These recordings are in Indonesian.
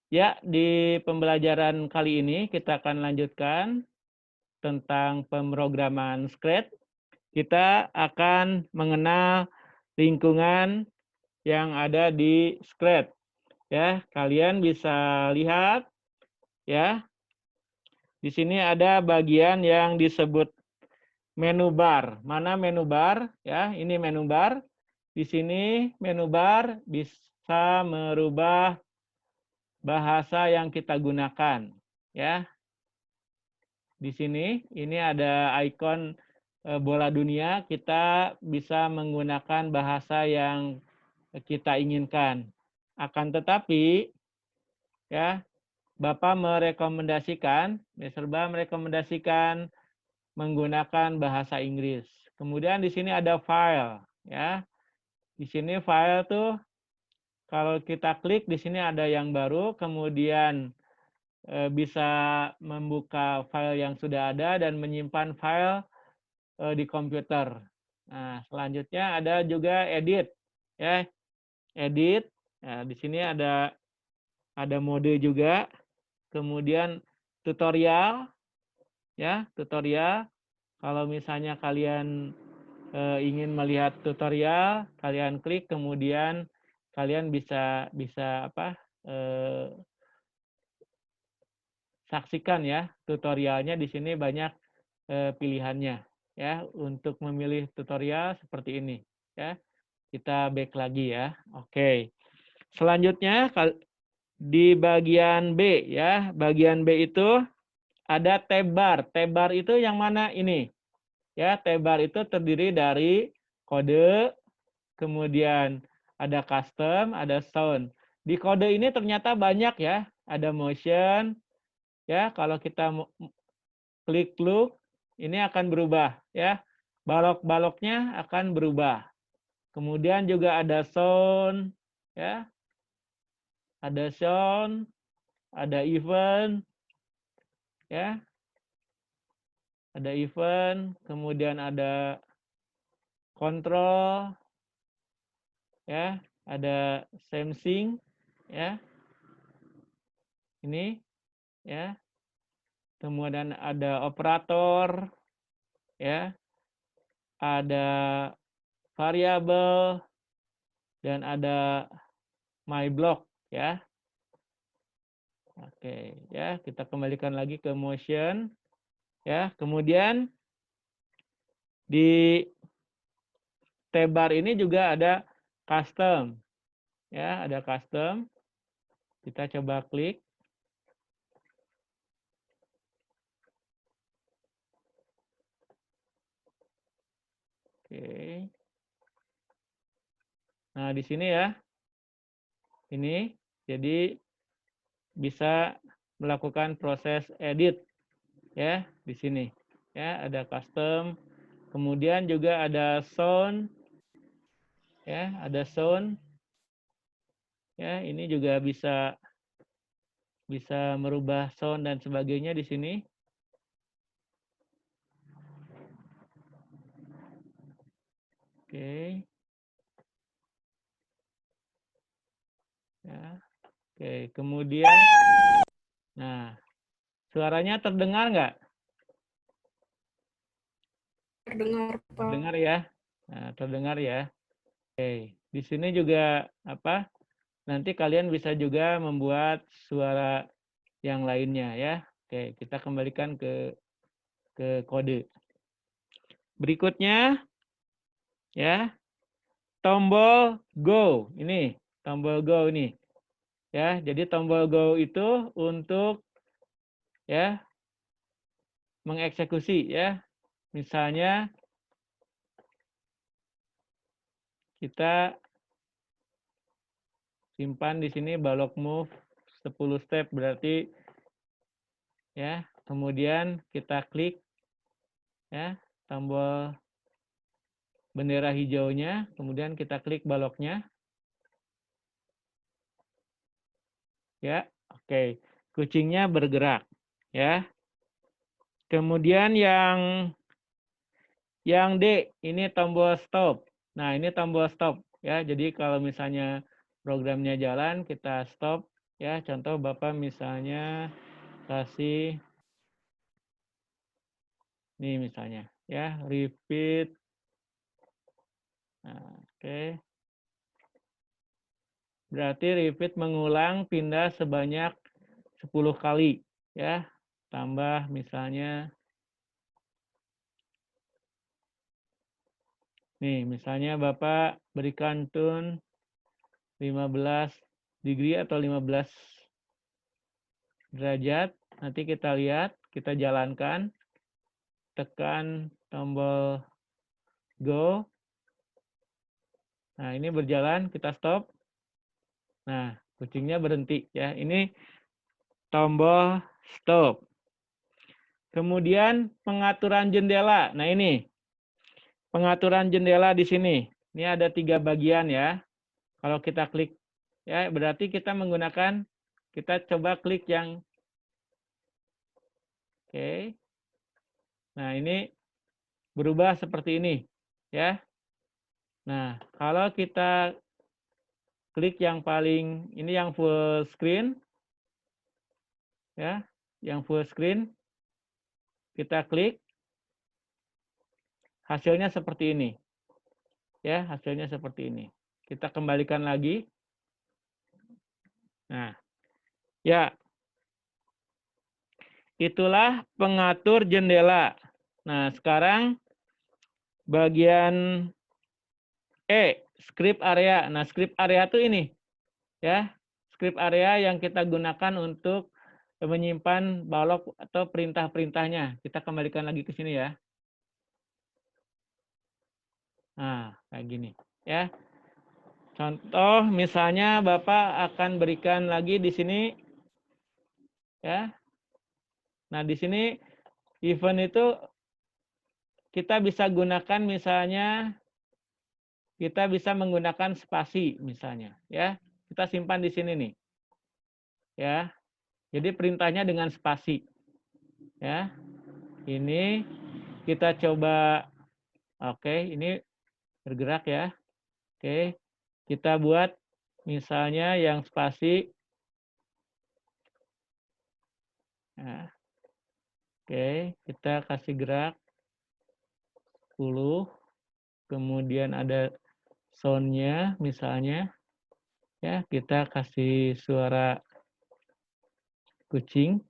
Ya, di pembelajaran kali ini kita akan lanjutkan tentang pemrograman Scratch. Kita akan mengenal lingkungan yang ada di Scratch. Ya, kalian bisa lihat ya, di sini ada bagian yang disebut menu bar. Mana menu bar? Ya, ini menu bar. Di sini menu bar bisa merubah bahasa yang kita gunakan. Ya, di sini ini ada ikon bola dunia, kita bisa menggunakan bahasa yang kita inginkan. Akan tetapi ya, Bapak merekomendasikan, Mr. Ba merekomendasikan menggunakan bahasa Inggris. Kemudian di sini ada file ya. Di sini file tuh kalau kita klik di sini ada yang baru, kemudian bisa membuka file yang sudah ada dan menyimpan file di komputer. Nah, selanjutnya ada juga edit ya, edit. Nah, di sini ada mode juga. Kemudian tutorial ya, tutorial. Kalau misalnya kalian ingin melihat tutorial, kalian klik kemudian kalian bisa apa? Saksikan ya tutorialnya, di sini banyak pilihannya ya. Untuk memilih tutorial seperti ini ya. Kita back lagi ya. Oke. Selanjutnya di bagian B ya. Bagian B itu ada tab bar. Tab bar itu yang mana ini? Ya, tab bar itu terdiri dari kode, kemudian ada custom, ada sound. Di kode ini ternyata banyak ya. Ada motion ya. Kalau kita klik look, ini akan berubah ya. Balok-baloknya akan berubah. Kemudian juga ada sound ya. Ada sound, ada event ya. Ada event, kemudian ada kontrol ya, ada sensing ya. Ini ya. Kemudian ada operator ya. Ada variabel dan ada my block ya. Oke, ya, kita kembalikan lagi ke motion ya. Kemudian di tab bar ini juga ada custom ya, ada custom. Kita coba klik. Oke. Nah, di sini ya. Ini jadi bisa melakukan proses edit ya di sini. Ya, ada custom. Kemudian juga ada sound ya, ada sound. Ya, ini juga bisa merubah sound dan sebagainya di sini. Oke. Ya. Oke, kemudian nah, suaranya terdengar nggak? Terdengar, Pak. Terdengar ya. Nah, terdengar ya. Oke, di sini juga apa? Nanti kalian bisa juga membuat suara yang lainnya ya. Oke, kita kembalikan ke kode. Berikutnya ya, tombol go. Ini tombol go ini. Ya, jadi tombol go itu untuk ya mengeksekusi ya. Misalnya kita simpan di sini balok move 10 step, berarti ya, kemudian kita klik ya tombol bendera hijaunya, kemudian kita klik baloknya. Ya, oke. Kucingnya bergerak ya. Kemudian yang D ini tombol stop. Nah, ini tombol stop ya. Jadi kalau misalnya programnya jalan, kita stop Ya, contoh Bapak misalnya kasih nih misalnya ya, repeat. Nah, oke. Berarti repeat mengulang pindah sebanyak 10 kali ya. Tambah misalnya nih, misalnya Bapak berikan tune 15 degree atau 15 derajat. Nanti kita lihat, kita jalankan, tekan tombol go. Nah, ini berjalan, kita stop. Nah, kucingnya berhenti ya. Ini tombol stop. Kemudian pengaturan jendela. Nah, ini pengaturan jendela di sini. Ini ada 3 bagian ya. Kalau kita klik ya, berarti kita menggunakan, kita coba klik yang oke. Nah, ini berubah seperti ini ya. Nah, kalau kita klik yang paling ini yang full screen ya, yang full screen kita klik, hasilnya seperti ini. Ya, hasilnya seperti ini. Kita kembalikan lagi. Nah, ya. Itulah pengatur jendela. Nah, sekarang bagian script area. Nah, script area itu ini ya. Script area yang kita gunakan untuk menyimpan balok atau perintah-perintahnya. Kita kembalikan lagi ke sini ya. Nah, kayak gini ya. Contoh misalnya Bapak akan berikan lagi di sini ya. Nah, di sini event itu kita bisa gunakan misalnya kita bisa menggunakan spasi misalnya ya. Kita simpan di sini nih. Ya. Jadi perintahnya dengan spasi. Ya. Ini kita coba oke, ini bergerak ya. Oke. Kita buat misalnya yang spasi. Nah, oke, kita kasih gerak 10. Kemudian ada sound-nya misalnya. Ya, kita kasih suara kucing.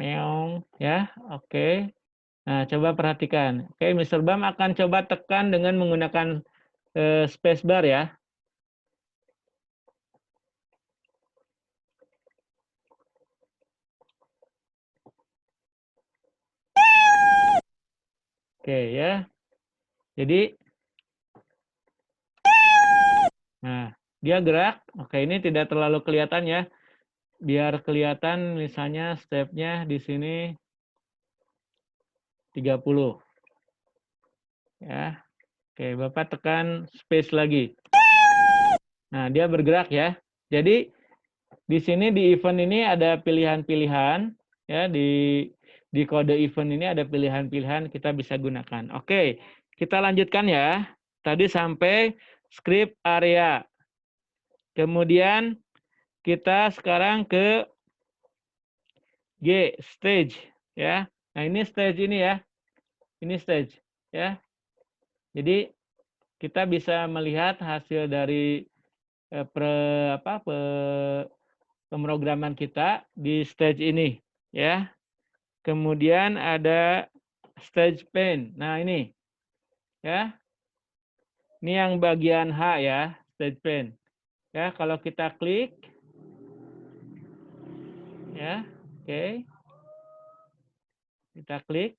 Meong ya. Oke. Nah, coba perhatikan. Oke, Mr. Bam akan coba tekan dengan menggunakan spacebar ya. Oke ya. Jadi, nah dia gerak. Oke, ini tidak terlalu kelihatan ya. Biar kelihatan misalnya stepnya di sini 30. Ya. Oke, Bapak tekan space lagi. Nah, dia bergerak ya. Jadi di sini di event ini ada pilihan-pilihan ya, di kode event ini ada pilihan-pilihan kita bisa gunakan. Oke, kita lanjutkan ya. Tadi sampai script area. Kemudian kita sekarang ke G, stage ya. Nah, ini stage ini ya. Ini stage ya. Jadi kita bisa melihat hasil dari pemrograman kita di stage ini ya. Kemudian ada stage pane. Nah, ini ya. Ini yang bagian H ya, stage pane. Ya, kalau kita klik ya. Oke. Kita klik.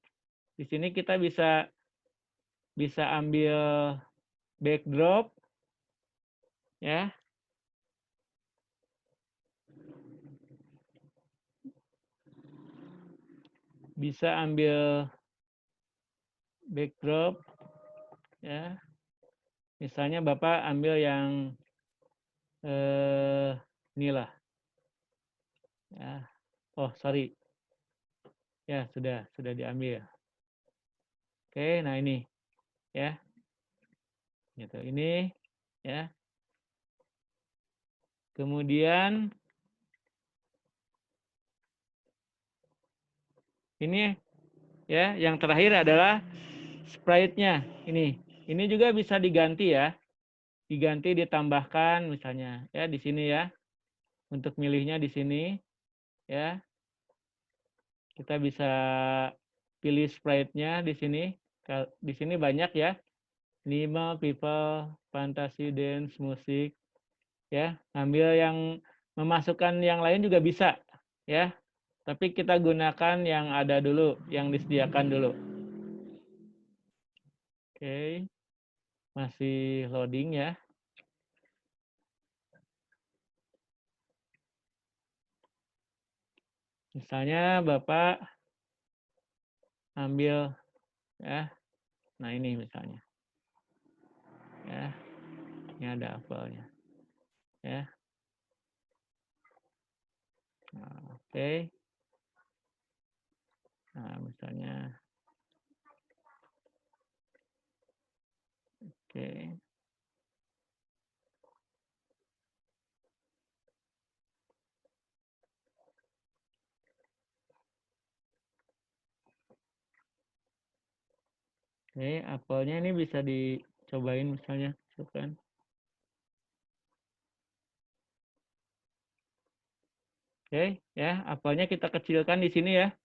Di sini kita bisa ambil backdrop ya. Bisa ambil backdrop ya. Misalnya Bapak ambil yang inilah. Ya. Oh, sorry. Ya, sudah diambil. Oke, nah ini ya. Gitu. Ini ya. Kemudian ini ya, yang terakhir adalah sprite-nya. Ini juga bisa diganti ya. Diganti ditambahkan misalnya ya di sini ya. Untuk milihnya di sini ya. Kita bisa pilih sprite-nya di sini. Di sini banyak ya. Animal, people, fantasy, dance, musik. Ya, ambil yang memasukkan yang lain juga bisa ya. Tapi kita gunakan yang ada dulu, yang disediakan dulu. Oke. Masih loading ya. Misalnya Bapak ambil ya. Nah, ini misalnya. Ya. Ini ada apelnya. Ya. Nah, oke. Nah, misalnya oke. Oke, apelnya ini bisa dicobain misalnya, kan. Oke, ya, apelnya kita kecilkan di sini ya.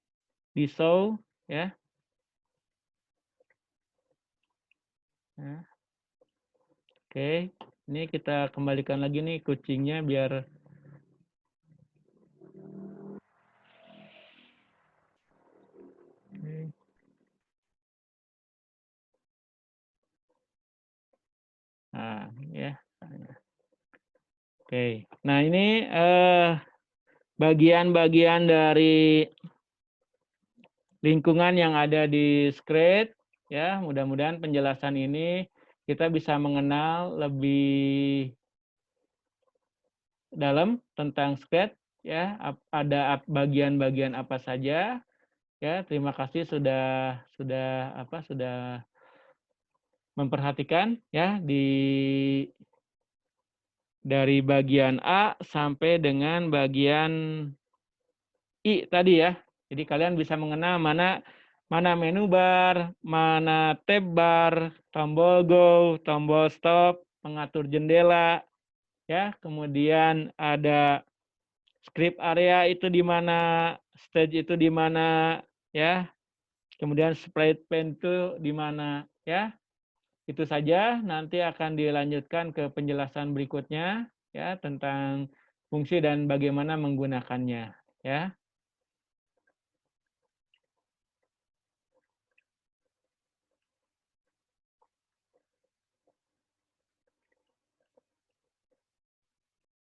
Di show ya. Nah. Oke, ini kita kembalikan lagi nih kucingnya biar nah, ya. Oke. Nah, ini bagian-bagian dari lingkungan yang ada di Scratch ya. Mudah-mudahan penjelasan ini kita bisa mengenal lebih dalam tentang Scratch ya. Ada bagian-bagian apa saja ya. Terima kasih sudah memperhatikan ya dari bagian A sampai dengan bagian I tadi ya. Jadi kalian bisa mengenal mana menu bar, mana tab bar, tombol go, tombol stop, pengatur jendela, ya. Kemudian ada script area itu di mana, stage itu di mana, ya. Kemudian sprite pane itu di mana, ya. Itu saja, nanti akan dilanjutkan ke penjelasan berikutnya ya tentang fungsi dan bagaimana menggunakannya, ya.